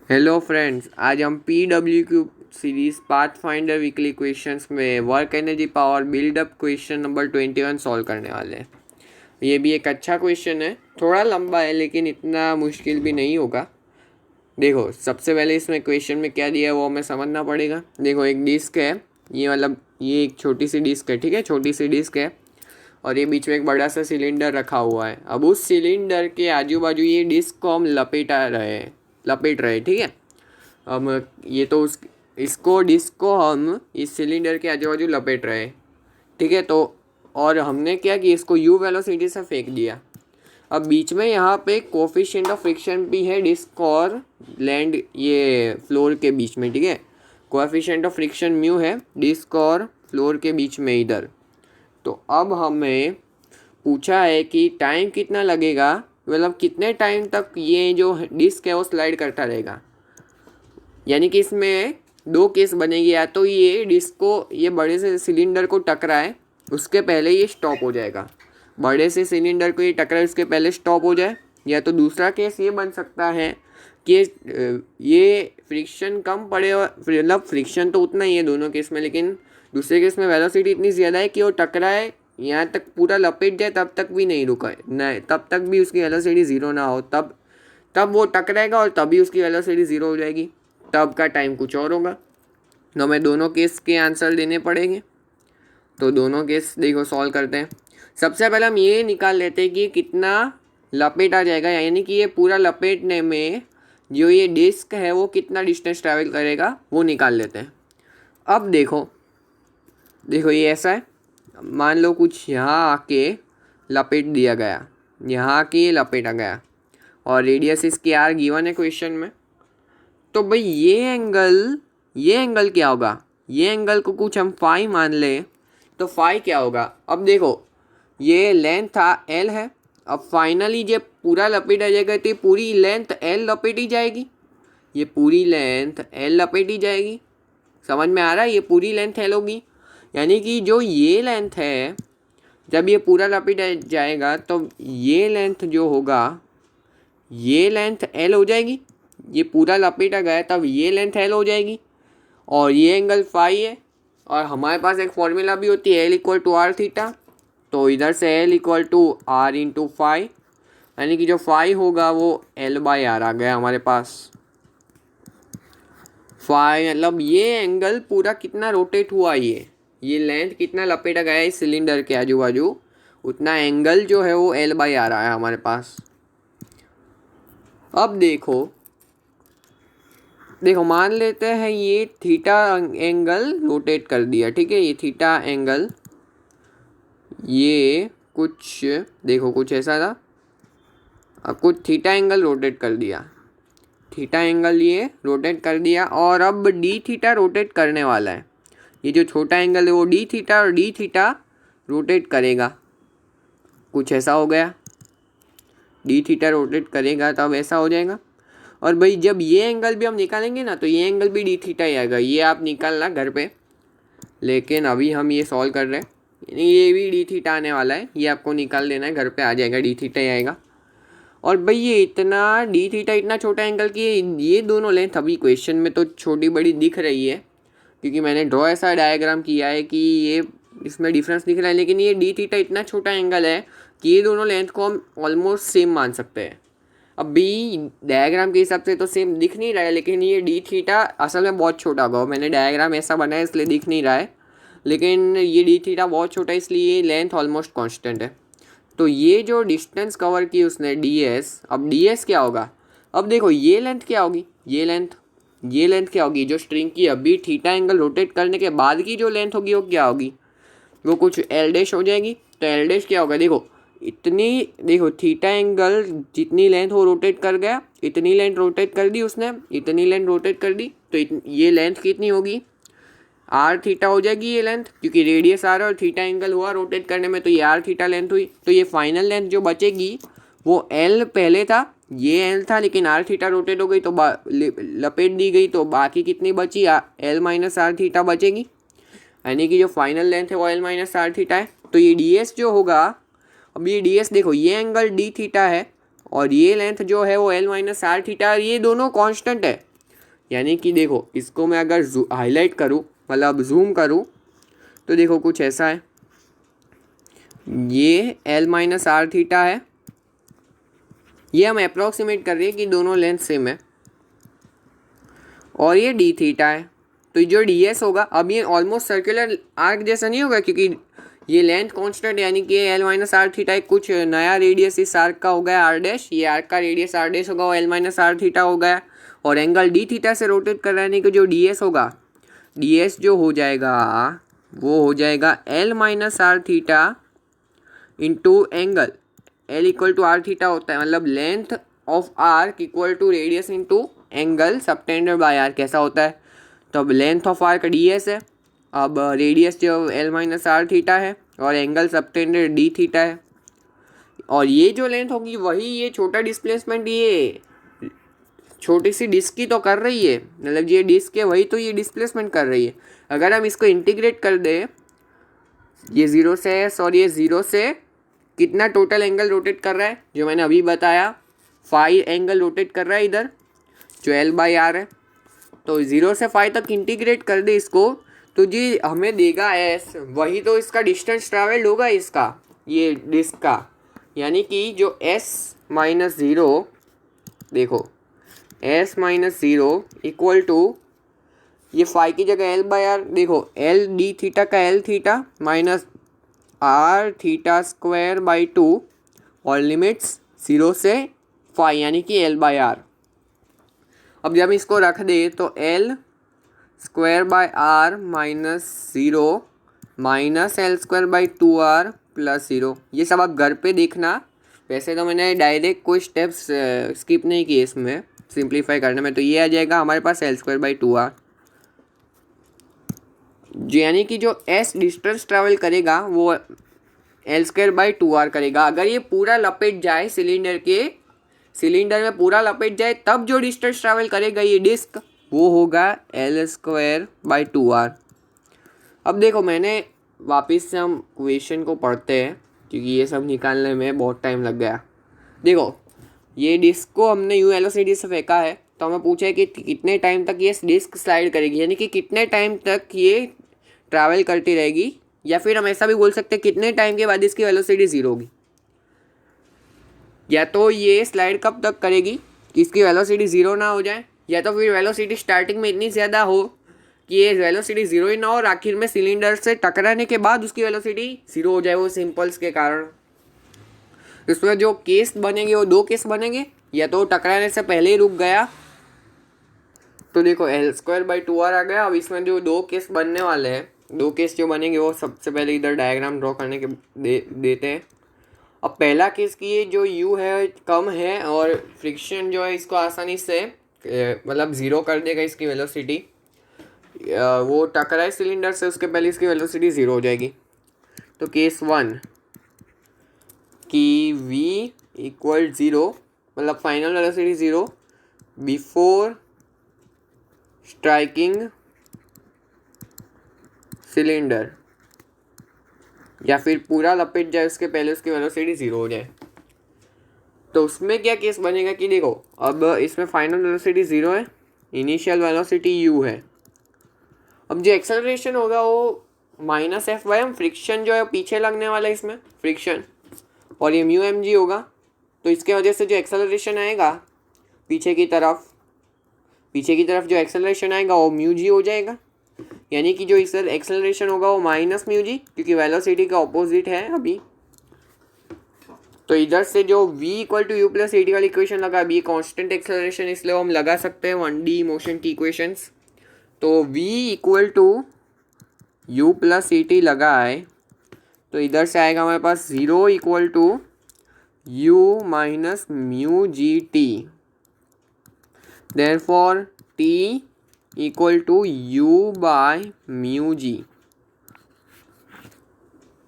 Hello friends, आज हम PWQ series pathfinder weekly questions में work energy power build up question number 21 solve करने वाले हैं। ये भी एक अच्छा क्वेश्चन है, थोड़ा लंबा है लेकिन इतना मुश्किल भी नहीं होगा। देखो, सबसे पहले इसमें क्वेश्चन में क्या दिया है वो हमें समझना पड़ेगा। देखो, एक डिस्क है, ये मतलब ये एक छोटी सी डिस्क है, ठीक है, छोटी सी डिस्क है और ये बीच में एक बड़ा सा सिलेंडर रखा हुआ है। अब उस सिलेंडर के आजू बाजू ये डिस्क को हम लपेट रहे, ठीक है। हम ये तो उस इसको डिस्क को हम इस सिलेंडर के आजू बाजू लपेट रहे हैं, ठीक है। तो और हमने क्या कि इसको यू वेलोसिटी से फेंक दिया। अब बीच में यहाँ पे कोफिशिएंट ऑफ फ्रिक्शन भी है डिस्क और लैंड ये फ्लोर के बीच में, ठीक है। कोएफिशिएंट ऑफ फ्रिक्शन म्यू है डिस्क और फ्लोर के बीच में इधर। तो अब हमें पूछा है कि टाइम कितना लगेगा, मतलब कितने टाइम तक ये जो डिस्क है वो स्लाइड करता रहेगा। यानी कि इसमें दो केस बनेगी, या तो ये डिस्क को ये बड़े से सिलेंडर को टकराए उसके पहले ये स्टॉप हो जाएगा, बड़े से सिलेंडर को ये टकराए उसके पहले स्टॉप हो जाए। या तो दूसरा केस ये बन सकता है कि ये फ्रिक्शन कम पड़े, मतलब फ्रिक्शन तो उतना ही है दोनों केस में, लेकिन दूसरे केस में वेलोसिटी इतनी ज़्यादा है कि वो टकराए यहाँ तक पूरा लपेट जाए तब तक भी नहीं रुका है, नहीं तब तक भी उसकी वेलोसिटी ज़ीरो ना हो, तब तब वो टकराएगा और तभी उसकी वेलोसिटी ज़ीरो हो जाएगी, तब का टाइम कुछ और होगा। तो हमें दोनों केस के आंसर देने पड़ेंगे। तो दोनों केस देखो सॉल्व करते हैं। सबसे पहले हम ये निकाल लेते हैं कि कितना लपेटा जाएगा, यानी कि ये पूरा लपेटने में जो ये डिस्क है वो कितना डिस्टेंस ट्रैवल करेगा वो निकाल लेते हैं। अब देखो देखो ये ऐसा है, मान लो कुछ यहाँ आके लपेट दिया गया, यहाँ आके लपेटा गया और रेडियस इसकी आर गिवन है क्वेश्चन में। तो भाई ये एंगल क्या होगा, ये एंगल को कुछ हम फाई मान ले तो फाई क्या होगा। अब देखो ये लेंथ था एल है, अब फाइनली जब पूरा लपेटा जाएगा तो ये पूरी लेंथ एल लपेटी जाएगी, ये पूरी लेंथ एल लपेटी जाएगी। समझ में आ रहा है, ये पूरी लेंथ एल होगी। यानी कि जो ये लेंथ है जब ये पूरा लपेटा जाएगा तो ये लेंथ जो होगा ये लेंथ एल हो जाएगी, ये पूरा लपेटा गया तब ये लेंथ एल हो जाएगी और ये एंगल फाई है। और हमारे पास एक फॉर्मूला भी होती है l equal to are theta, तो इधर से l equal to r into phi, यानी कि जो फाई होगा वो एल बाई आर आ गया हमारे पास। फाई मतलब ये एंगल पूरा कितना रोटेट हुआ, ये लेंथ कितना लपेटा गया है इस सिलेंडर के आजू बाजू, उतना एंगल जो है वो एल बाई आर आया हमारे पास। अब देखो मान लेते हैं ये थीटा एंगल रोटेट कर दिया, ठीक है। ये थीटा एंगल ये कुछ ऐसा था, अब कुछ थीटा एंगल रोटेट कर दिया, थीटा एंगल ये रोटेट कर दिया और अब डी थीटा रोटेट करने वाला है। ये जो छोटा एंगल है वो डी थीटा और डी थीटा रोटेट करेगा, कुछ ऐसा हो गया, डी थीटा रोटेट करेगा तब ऐसा हो जाएगा। और भाई जब ये एंगल भी हम निकालेंगे ना तो ये एंगल भी डी थीटा ही आएगा, ये आप निकालना घर पे, लेकिन अभी हम ये सॉल्व कर रहे हैं। ये भी डी थीटा आने वाला है, ये आपको निकाल लेना है, घर पे आ जाएगा, डी थीटा ही आएगा। और भाई ये इतना डी थीटा इतना छोटा एंगल की ये दोनों लेंथ अभी क्वेश्चन में तो छोटी बड़ी दिख रही है, क्योंकि मैंने ड्रॉ ऐसा डायग्राम किया है कि ये इसमें डिफरेंस दिख रहा है, लेकिन ये डी थीटा इतना छोटा एंगल है कि ये दोनों लेंथ को हम ऑलमोस्ट सेम मान सकते हैं। अभी डायग्राम के हिसाब से तो सेम दिख नहीं रहा है, लेकिन ये डी थीटा असल में बहुत छोटा होगा, मैंने डायग्राम ऐसा बनाया इसलिए दिख नहीं रहा है, लेकिन ये डी थीटा बहुत छोटा है इसलिए ये लेंथ ऑलमोस्ट कांस्टेंट है। तो ये जो डिस्टेंस कवर की उसने डी एस, अब डी एस क्या होगा, अब देखो ये लेंथ क्या होगी, ये लेंथ क्या होगी जो स्ट्रिंग की अभी थीटा एंगल रोटेट करने के बाद की जो लेंथ होगी वो क्या होगी, वो कुछ एल डैश हो जाएगी। तो एल डैश क्या होगा, देखो थीटा एंगल जितनी लेंथ वो रोटेट कर गया, इतनी लेंथ रोटेट कर दी उसने, इतनी लेंथ रोटेट कर दी, तो ये लेंथ कितनी होगी, आर थीटा हो जाएगी ये लेंथ, क्योंकि रेडियस आर और थीटा एंगल हुआ रोटेट करने में, तो ये आर थीटा लेंथ हुई। तो ये फाइनल लेंथ जो बचेगी वो एल पहले था, ये एल था, लेकिन आर थीटा रोटेट हो गई तो लपेट दी गई, तो बाकी कितनी बची, एल माइनस आर थीटा बचेगी, यानी कि जो फाइनल लेंथ है वो एल माइनस आर थीटा है। तो ये डी एस जो होगा, अब ये डी एस देखो ये एंगल डी थीटा है और ये लेंथ जो है वो एल माइनस आर थीटा, ये दोनों कांस्टेंट है, यानी कि देखो इसको मैं अगर हाईलाइट करूँ मतलब जूम करूँ तो देखो कुछ ऐसा है, ये L माइनस आर थीटा है, ये हम अप्रॉक्सीमेट कर रहे हैं कि दोनों लेंथ सेम है, और ये डी थीटा है। तो जो डी एस होगा, अब ये ऑलमोस्ट सर्कुलर आर्क जैसा नहीं होगा क्योंकि ये लेंथ कांस्टेंट, यानी कि एल माइनस आर थीटा कुछ नया रेडियस इस आर्क का हो गया आर डैश, ये आर्क का रेडियस आर डैश होगा, वो एल माइनस आर थीटा हो गया, और एंगल डी थीटा से रोटेट कर रहा है कि जो डी एस होगा, डी एस जो हो जाएगा वो हो जाएगा L minus R theta into angle, L equal to are theta होता है, मतलब length of arc equal to radius into angle subtended by R. कैसा होता है, तो अब length of arc D S है, अब रेडियस जो एल माइनस आर थीटा है, और एंगल सबटेंडेड डी थीटा है, और ये जो लेंथ होगी वही ये छोटा डिस्प्लेसमेंट ये छोटी सी डिस्क की तो कर रही है, मतलब ये डिस्क है वही तो ये डिस्प्लेसमेंट कर रही है। अगर हम इसको इंटीग्रेट कर दें, ये ज़ीरो से एस और ये ज़ीरो से कितना टोटल एंगल रोटेट कर रहा है, जो मैंने अभी बताया फाई एंगल रोटेट कर रहा है इधर, जो एल बाई आर है। तो ज़ीरो से फाई तक इंटीग्रेट कर दे इसको, तो जी हमें देगा एस, वही तो इसका डिस्टेंस ट्रैवल्ड होगा इसका, ये डिस्क का, यानी कि जो एस माइनस ज़ीरो, देखो S minus zero equal to ये फाई की जगह एल बाई आर, देखो एल डी थीटा का L theta minus R theta square by two, और लिमिट्स ज़ीरो से फाई यानी कि एल बाई आर। अब जब इसको रख दे तो L square by R minus zero minus L square by two R plus zero. ये सब आप घर पे देखना, वैसे तो मैंने डायरेक्ट कोई स्टेप्स स्किप नहीं किए इसमें सिंप्लीफाई करने में। तो ये आ जाएगा हमारे पास L square by two R, यानी कि जो एस डिस्टेंस ट्रैवल करेगा वो L square by two R करेगा। अगर ये पूरा लपेट जाए सिलेंडर में पूरा लपेट जाए तब जो डिस्टेंस ट्रैवल करेगा ये डिस्क, वो होगा L square by two R. अब देखो मैंने वापस से हम क्वेश्चन को पढ़ते हैं क्योंकि ये सब निकालने में बहुत टाइम लग गया। देखो ये डिस्क को हमने यूँ वेलोसिटी से फेंका है, तो हमें पूछा है कि कितने टाइम तक ये डिस्क स्लाइड करेगी, यानी कि कितने टाइम तक ये ट्रैवल करती रहेगी, या फिर हम ऐसा भी बोल सकते हैं कितने टाइम के बाद इसकी वेलोसिटी ज़ीरो होगी। या तो ये स्लाइड कब तक करेगी कि इसकी वेलोसिटी ज़ीरो ना हो जाए, या तो फिर वेलोसिटी स्टार्टिंग में इतनी ज़्यादा हो कि ये वेलोसिटी ज़ीरो ही ना हो और आखिर में सिलेंडर से टकराने के बाद उसकी वेलोसिटी ज़ीरो हो जाए वो सिंपल्स के कारण। इसमें जो केस बनेंगे वो दो केस बनेंगे, या तो टकराने से पहले ही रुक गया, तो देखो L square by two R आ गया। अब इसमें जो दो केस बनने वाले हैं, दो केस जो बनेंगे वो सबसे पहले इधर डायग्राम ड्रॉ करने के देते हैं। अब पहला केस की ये जो u है कम है और फ्रिक्शन जो है इसको आसानी से मतलब ज़ीरो कर देगा इसकी वेलोसिटी, वो टकराए सिलेंडर से उसके पहले इसकी वेलोसिटी ज़ीरो हो जाएगी। तो केस वन कि v इक्वल ज़ीरो मतलब final velocity zero before striking cylinder, या फिर पूरा लपेट जाए उसके पहले उसकी वेलोसिटी ज़ीरो हो जाए। तो उसमें क्या केस बनेगा कि देखो अब इसमें फाइनल वेलोसिटी ज़ीरो है, इनिशियल वेलोसिटी u है। अब जो एक्सेलरेशन होगा वो minus F by M, friction जो है पीछे लगने वाला है इसमें फ्रिक्शन, और ये म्यू एम जी होगा। तो इसके वजह से जो एक्सेलरेशन आएगा पीछे की तरफ जो एक्सेलरेशन आएगा वो म्यू जी हो जाएगा, यानी कि जो इस एक्सेलरेशन होगा वो माइनस म्यू जी, क्योंकि वेलोसिटी का ऑपोजिट है अभी। तो इधर से जो v equal to you plus A T वाली इक्वेशन लगा, अभी कांस्टेंट एक्सेलरेशन इसलिए हम लगा सकते हैं 1D मोशन की इक्वेशंस। तो v equal to you plus A t लगा है, तो इधर से आएगा हमारे पास zero equal to u minus mu g t, therefore t equal to u by mu g,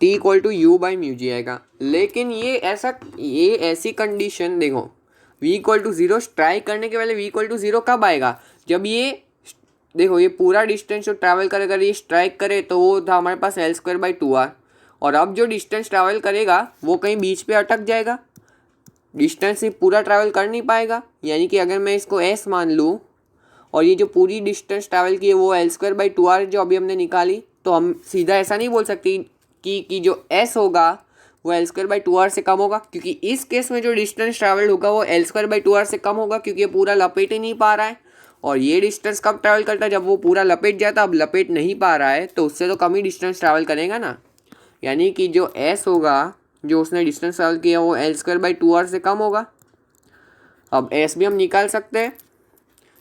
t equal to u by mu g आएगा। लेकिन ये ऐसी कंडीशन देखो v equal to zero strike करने के पहले v इक्वल टू ज़ीरो कब आएगा, जब ये देखो ये पूरा डिस्टेंस जो ट्रैवल करेगा ये स्ट्राइक करे तो वो था हमारे पास L square by two R, और अब जो डिस्टेंस ट्रैवल करेगा वो कहीं बीच पे अटक जाएगा, डिस्टेंस से पूरा ट्रैवल कर नहीं पाएगा। यानी कि अगर मैं इसको s मान लूँ और ये जो पूरी डिस्टेंस ट्रैवल की है वो L²/2r जो अभी हमने निकाली, तो हम सीधा ऐसा नहीं बोल सकते कि जो s होगा वो L²/2r से कम होगा, क्योंकि इस केस में जो डिस्टेंस ट्रैवल होगा वो L²/2r से कम होगा, क्योंकि ये पूरा लपेट ही नहीं पा रहा है। और ये डिस्टेंस कब ट्रैवल करता है, जब वो पूरा लपेट जाता है। अब लपेट नहीं पा रहा है तो उससे तो कम ही डिस्टेंस ट्रैवल करेगा ना, यानी कि जो s होगा, जो उसने डिस्टेंस ट्रैवल किया वो L²/2r से कम होगा। अब s भी हम निकाल सकते हैं,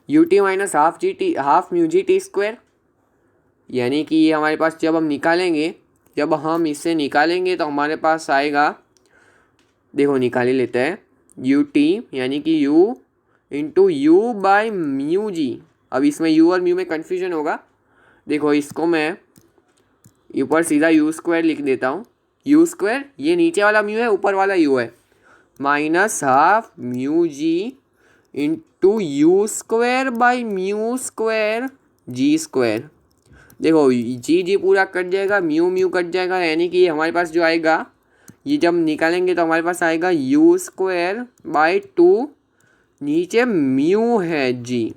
ut minus half mu g T square, यानी कि ये हमारे पास जब हम इससे निकालेंगे तो हमारे पास आएगा, देखो निकाल ही लेते हैं, ut यानी कि u into u by mu g. अब इसमें u और म्यू में कन्फ्यूजन होगा, देखो इसको मैं ऊपर सीधा u² लिख देता हूँ। u², ये नीचे वाला म्यू है, ऊपर वाला u है, minus half mu G into u²/μ² g²। देखो जी पूरा कट जाएगा, म्यू कट जाएगा, यानी कि हमारे पास जो आएगा, ये जब निकालेंगे तो हमारे पास आएगा u²/2, नीचे म्यू है जी,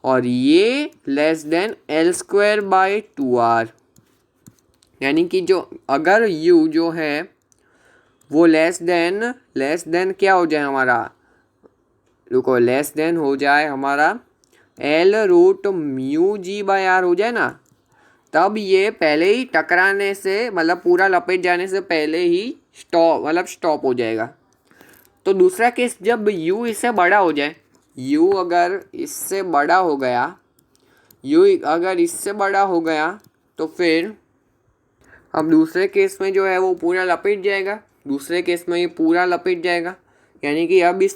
और ये लेस देन L²/2r, यानी कि जो अगर u जो है वो लेस देन क्या हो जाए हमारा, रुको, लेस देन हो जाए हमारा L√μg/r हो जाए ना, तब ये पहले ही टकराने से, मतलब पूरा लपेट जाने से पहले ही स्टॉप हो जाएगा। तो दूसरा केस, जब u इससे बड़ा हो जाए, u अगर इससे बड़ा हो गया तो फिर अब दूसरे केस में जो है वो पूरा लपेट जाएगा, दूसरे केस में ये पूरा लपेट जाएगा, यानी कि अब ये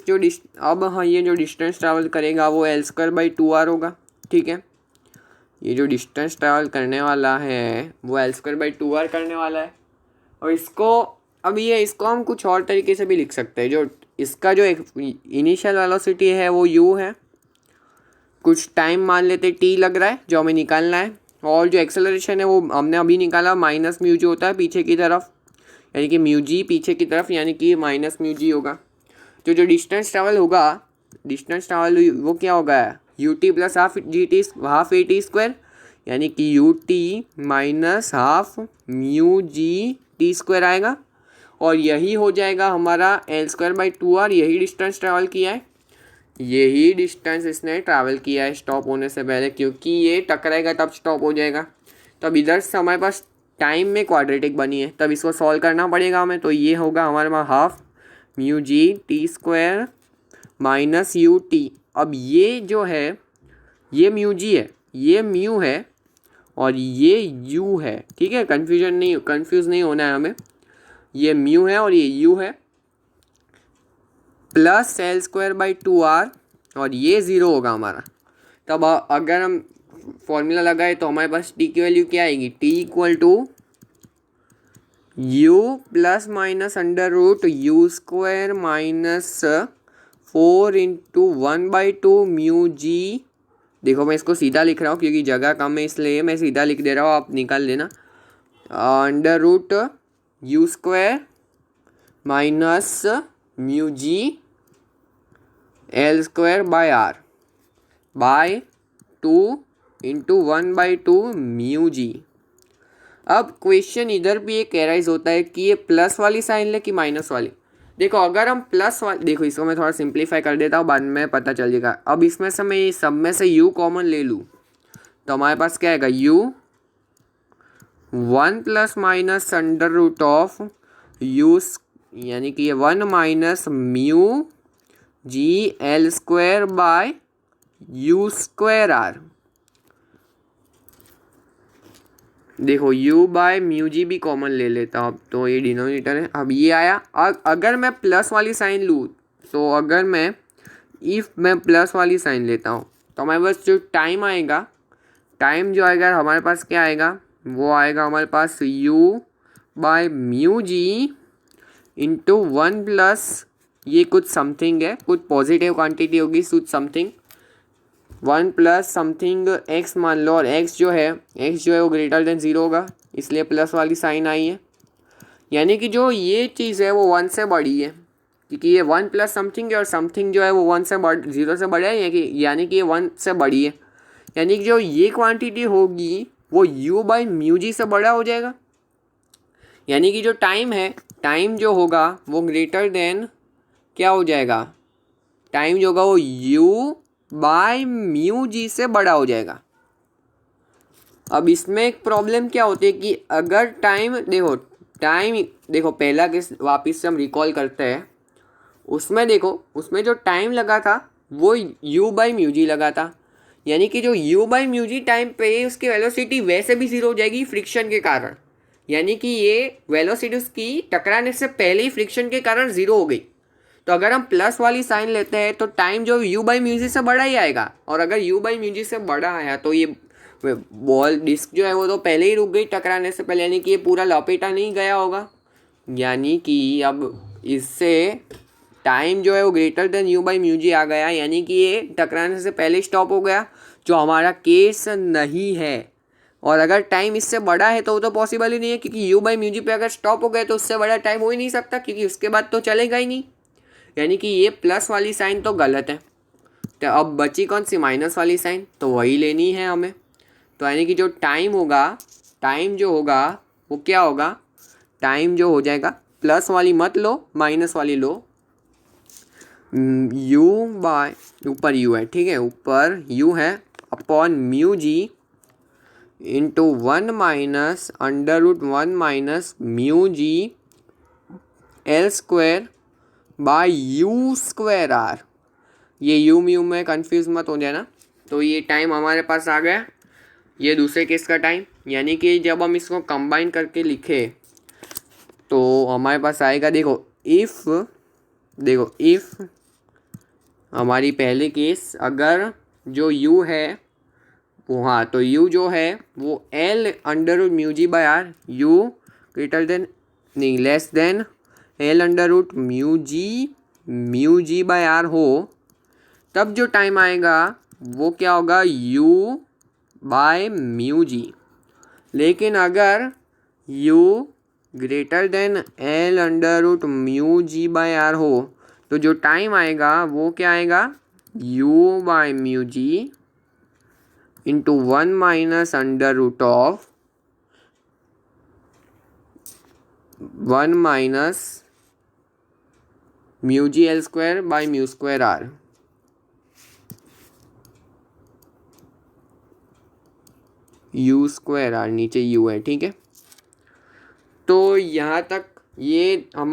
जो डिस्टेंस ट्रैवल करेगा वो L²/2r होगा। ठीक है, ये जो डिस्टेंस ट्रैवल करने वाला है वो L²/2r करने वाला है। और इसको हम कुछ और तरीके से भी लिख सकते हैं। जो इसका जो इनिशियल वेलोसिटी है वो u है, कुछ टाइम मान लेते t लग रहा है जो हमें निकालना है, और जो एक्सेलरेशन है वो हमने अभी निकाला, माइनस म्यू जी होता है पीछे की तरफ, यानी कि म्यू जी पीछे की तरफ, यानी कि माइनस म्यू जी होगा। जो डिस्टेंस ट्रैवल वो क्या होगा, ut प्लस हाफ at², यानी कि ut minus half mu G t² आएगा, और यही हो जाएगा हमारा L²/2r। यही डिस्टेंस ट्रैवल किया है, यही डिस्टेंस इसने ट्रैवल किया है स्टॉप होने से पहले, क्योंकि ये टकराएगा तब स्टॉप हो जाएगा। तब इधर से हमारे पास टाइम में क्वाड्रेटिक बनी है, तब इसको सॉल्व करना पड़ेगा हमें। तो ये होगा हमारे पास half mu G t² minus ut। अब ये जो है ये म्यू जी है, ये म्यू है, और ये u है। ठीक है, कंफ्यूज नहीं होना है हमें, ये म्यू है और ये u है, प्लस L²/2r, और ये 0 होगा हमारा। तब अगर हम फॉर्मूला लगाए तो हमारे पास t की वैल्यू क्या आएगी, t equal to u plus minus √u² minus 4 into 1/2 mu g. देखो मैं इसको सीधा लिख रहा हूँ क्योंकि जगह कम है, इसलिए मैं सीधा लिख दे रहा हूँ, आप निकाल लेना। √u² माइनस म्यू जी L²/r bye 2 into 1/2 mu g. अब क्वेश्चन इधर भी एक एराइज होता है कि ये प्लस वाली साइन ले कि माइनस वाली। देखो अगर हम देखो इसको मैं थोड़ा सिंप्लीफाई कर देता हूँ, बाद में पता चल जाएगा। अब इसमें से मैं सब में से u कॉमन ले लूँ तो हमारे पास क्या आएगा, u 1 प्लस माइनस √u, यानी कि ये 1 माइनस म्यू जी L²/u²r। देखो u बाय म्यू जी भी कॉमन ले लेता हूँ, अब तो ये डिनोमिनेटर है। अब ये आया, अगर मैं प्लस वाली साइन लूँ तो अगर मैं प्लस वाली साइन लेता हूँ तो हमारे पास जो टाइम आएगा हमारे पास क्या आएगा, वो आएगा हमारे पास u by mu G into 1 plus ये कुछ समथिंग है, कुछ पॉजिटिव क्वांटिटी होगी, कुछ समथिंग 1 प्लस समथिंग x मान लो, और x जो है वो ग्रेटर देन 0 होगा, इसलिए प्लस वाली साइन आई है। यानी कि जो ये चीज़ है वो 1 से बड़ी है, क्योंकि ये 1 प्लस समथिंग है और समथिंग जो है वो 0 से बड़ा है, यानी कि ये 1 से बड़ी है। यानी कि जो ये क्वांटिटी होगी वो u बाई म्यू जी से बड़ा हो जाएगा। यानी कि जो टाइम है, टाइम जो होगा वो ग्रेटर देन क्या हो जाएगा, टाइम जो होगा वो u बाय म्यू जी से बड़ा हो जाएगा। अब इसमें एक प्रॉब्लम क्या होती है कि अगर टाइम देखो पहला केस वापस से हम रिकॉल करते हैं, उसमें देखो उसमें जो टाइम लगा था वो u बाई म्यू जी लगा था। यानी कि जो u by mu G time पे उसकी वेलोसिटी वैसे भी ज़ीरो हो जाएगी फ्रिक्शन के कारण। यानी कि ये वेलोसिटी उसकी टकराने से पहले ही फ्रिक्शन के कारण ज़ीरो हो गई। तो अगर हम प्लस वाली साइन लेते हैं तो टाइम जो u बाई म्यू जी से बड़ा ही आएगा, और अगर u बाई म्यू जी से बड़ा आया तो ये बॉल डिस्क जो है वो तो पहले ही रुक गई टकराने से पहले, यानी कि ये पूरा लपेटा नहीं गया होगा। यानी कि अब इससे टाइम जो है वो greater than u by mu g आ गया, यानी कि ये टकराने से पहले स्टॉप हो गया, जो हमारा केस नहीं है। और अगर टाइम इससे बड़ा है तो वो तो पॉसिबल ही नहीं है, क्योंकि u बाई म्यू जी पे अगर स्टॉप हो गए तो उससे बड़ा टाइम हो ही नहीं सकता, क्योंकि उसके बाद तो चलेगा ही नहीं। यानी कि ये प्लस वाली साइन तो गलत है। तो अब बची कौन सी, माइनस वाली साइन, तो वही लेनी है हमें। तो यानी कि जो टाइम होगा, टाइम जो होगा वो क्या होगा, टाइम जो हो जाएगा, प्लस वाली मत लो माइनस वाली लो, u बाय, ऊपर u है ठीक है, ऊपर u है upon mu G into 1 minus under root 1 minus mu G L square by U square R. ये यू म्यू में कंफ्यूज मत हो जाना। तो ये टाइम हमारे पास आ गया, ये दूसरे केस का टाइम। यानी कि जब हम इसको कंबाइन करके लिखे तो हमारे पास आएगा, देखो इफ़ हमारी पहले केस अगर जो u है वो, हाँ तो u जो है वो l under root mu ji by r, u greater than नहीं less than l under root mu ji by are हो, तब जो टाइम आएगा वो क्या होगा, u बाय म्यू जी। लेकिन अगर u greater than l under root mu ji by are हो तो जो टाइम आएगा वो क्या आएगा, u by mu G into 1 minus under root of 1 minus mu G L square by mu square R. u square R नीचे u है ठीक है। तो यहाँ तक ये हमारा